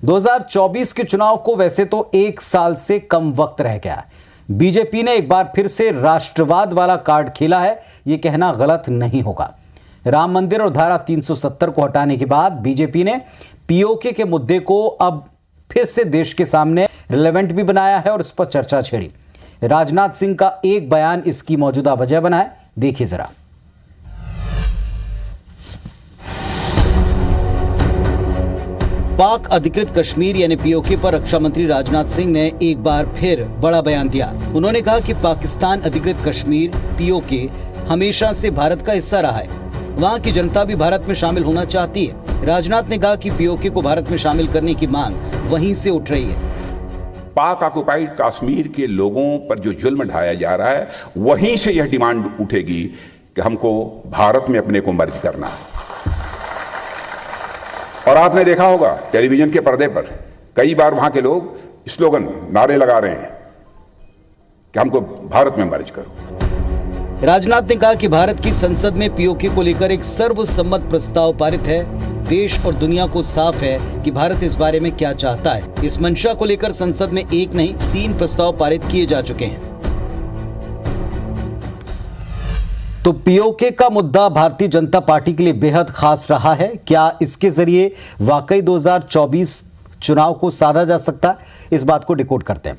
2024 के चुनाव को वैसे तो एक साल से कम वक्त रह गया है। बीजेपी ने एक बार फिर से राष्ट्रवाद वाला कार्ड खेला है, यह कहना गलत नहीं होगा। राम मंदिर और धारा 370 को हटाने के बाद बीजेपी ने पीओके के मुद्दे को अब फिर से देश के सामने रिलेवेंट भी बनाया है और इस पर चर्चा छेड़ी। राजनाथ सिंह का एक बयान इसकी मौजूदा वजह बना है, देखिए जरा। पाक अधिकृत कश्मीर यानी पीओके पर रक्षा मंत्री राजनाथ सिंह ने एक बार फिर बड़ा बयान दिया। उन्होंने कहा कि पाकिस्तान अधिकृत कश्मीर पीओके हमेशा से भारत का हिस्सा रहा है। वहां की जनता भी भारत में शामिल होना चाहती है। राजनाथ ने कहा कि पीओके को भारत में शामिल करने की मांग वहीं से उठ रही है। पाक ऑक्युपाइड कश्मीर के लोगों पर जो जुल्म ढाया जा रहा है, वहीं से यह डिमांड उठेगी कि हमको भारत में अपने को मर्ज करना है। और आपने देखा होगा टेलीविजन के पर्दे पर कई बार वहां के लोग स्लोगन नारे लगा रहे हैं कि हमको भारत में मर्ज करो। राजनाथ ने कहा कि भारत की संसद में पीओके को लेकर एक सर्वसम्मत प्रस्ताव पारित है। देश और दुनिया को साफ है कि भारत इस बारे में क्या चाहता है। इस मंशा को लेकर संसद में एक नहीं 3 प्रस्ताव पारित किए जा चुके हैं। तो पीओके का मुद्दा भारतीय जनता पार्टी के लिए बेहद खास रहा है। क्या इसके जरिए वाकई 2024 चुनाव को साधा जा सकता है? इस बात को डिकोड करते हैं।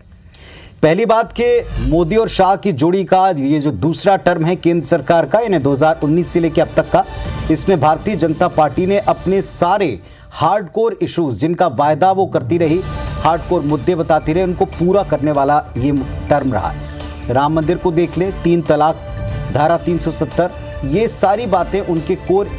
पहली बात कि मोदी और शाह की जोड़ी का ये जो दूसरा टर्म है केंद्र सरकार का, यानी 2019 से लेकर अब तक का, इसमें भारतीय जनता पार्टी ने अपने सारे हार्डकोर इश्यूज, जिनका वायदा वो करती रही, हार्डकोर मुद्दे बताती रही, उनको पूरा करने वाला ये टर्म रहा है। राम मंदिर को देख ले, 3 तलाक, धारा 370, ये सारी बातें उनके कोर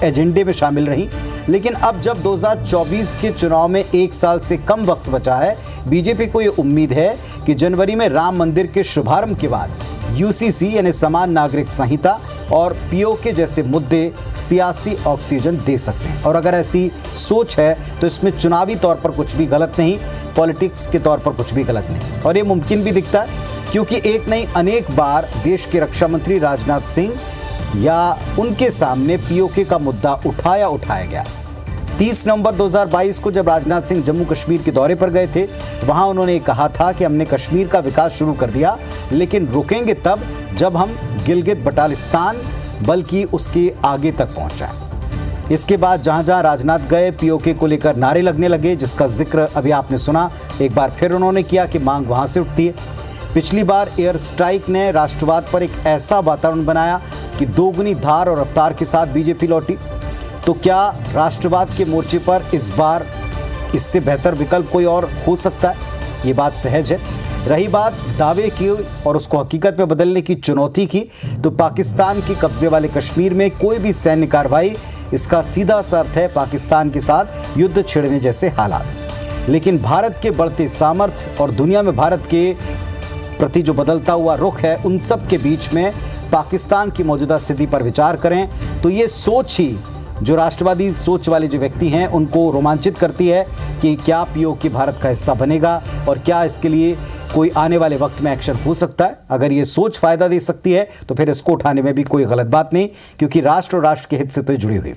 एजेंडे में शामिल रही। लेकिन अब जब 2024 के चुनाव में एक साल से कम वक्त बचा है, बीजेपी को ये उम्मीद है कि जनवरी में राम मंदिर के शुभारंभ के बाद यूसीसी यानी समान नागरिक संहिता और पीओके जैसे मुद्दे सियासी ऑक्सीजन दे सकते हैं। और अगर ऐसी सोच है तो इसमें चुनावी तौर पर कुछ भी गलत नहीं, पॉलिटिक्स के तौर पर कुछ भी गलत नहीं, और ये मुमकिन भी दिखता है क्योंकि एक नहीं अनेक बार देश के रक्षा मंत्री राजनाथ सिंह या उनके सामने पीओके का मुद्दा उठाया गया। 30 नवंबर 2022 को जब राजनाथ सिंह जम्मू कश्मीर के दौरे पर गए थे, वहां उन्होंने कहा था कि हमने कश्मीर का विकास शुरू कर दिया, लेकिन रुकेंगे तब जब हम गिलगित बल्टिस्तान बल्कि उसके आगे तक पहुंचाएं। इसके बाद जहां जहां राजनाथ गए, पीओके को लेकर नारे लगने लगे, जिसका जिक्र अभी आपने सुना। एक बार फिर उन्होंने किया कि मांग वहां से उठती है। पिछली बार एयर स्ट्राइक ने राष्ट्रवाद पर एक ऐसा वातावरण बनाया कि दोगुनी धार और रफ्तार के साथ बीजेपी लौटी। तो क्या राष्ट्रवाद के मोर्चे पर इस बार इससे बेहतर विकल्प कोई और हो सकता है? ये बात सहज है। रही बात दावे की और उसको हकीकत में बदलने की चुनौती की, तो पाकिस्तान के कब्जे वाले कश्मीर में कोई भी सैन्य कार्रवाई, इसका सीधा सा अर्थ है पाकिस्तान के साथ युद्ध छेड़ने जैसे हालात। लेकिन भारत के बढ़ते सामर्थ्य और दुनिया में भारत के प्रति जो बदलता हुआ रुख है, उन सब के बीच में पाकिस्तान की मौजूदा स्थिति पर विचार करें तो ये सोच ही जो राष्ट्रवादी सोच वाले जो व्यक्ति हैं उनको रोमांचित करती है कि क्या पीओके भारत का हिस्सा बनेगा और क्या इसके लिए कोई आने वाले वक्त में एक्शन हो सकता है। अगर ये सोच फायदा दे सकती है तो फिर इसको उठाने में भी कोई गलत बात नहीं, क्योंकि राष्ट्र और राष्ट्र के हित से तो जुड़ी हुई।